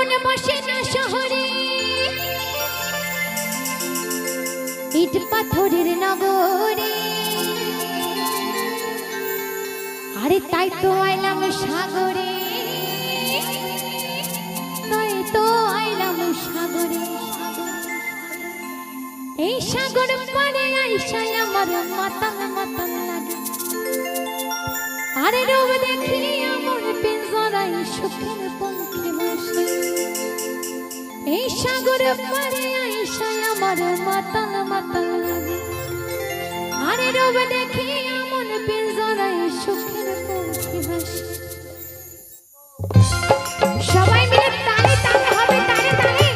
মনে বসে না শহরে ইট পাথরের নগরে আরে তাই তো আইলাম সাগরে তাই তো আইলাম সাগরে এই সাগর পারে আইসাই আমার মাতাল মাতাল লাগে আরে রূপ দেখি আমার পিঞ্জরায় সুখের পঙ্খে বসে এই সাগর পারে আইসাই আমার মাতাল মাতাল লাগে আরে রূপ দেখি আমার পিঞ্জরায় সুখের পঙ্খে বসে সবাই মিলে তালে তালে হবে তালে তালে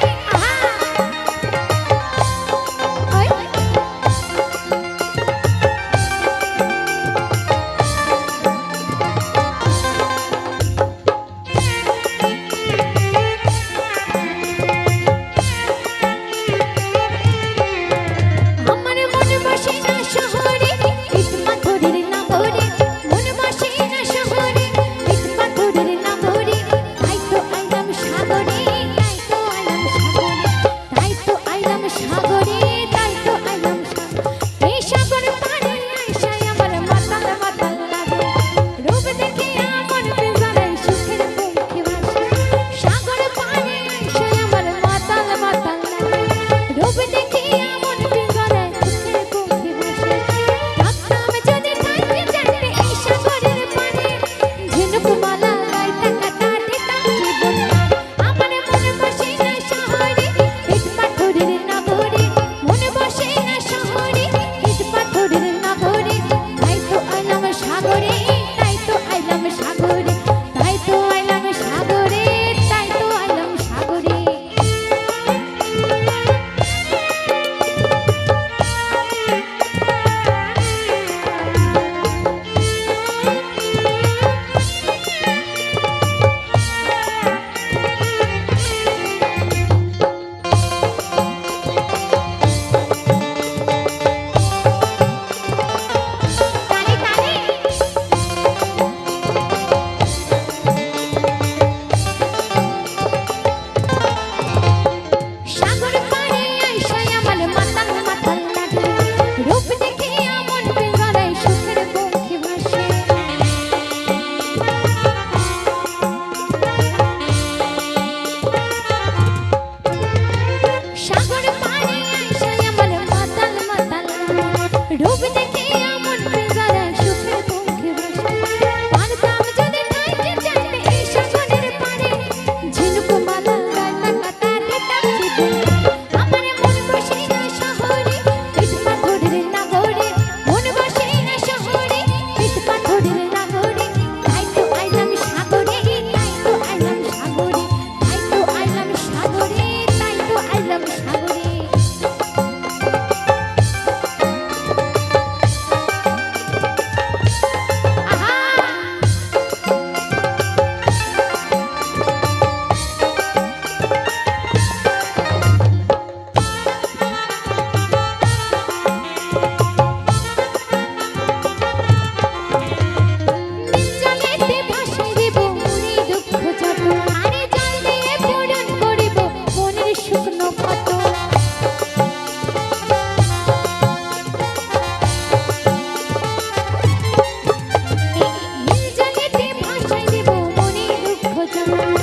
জানা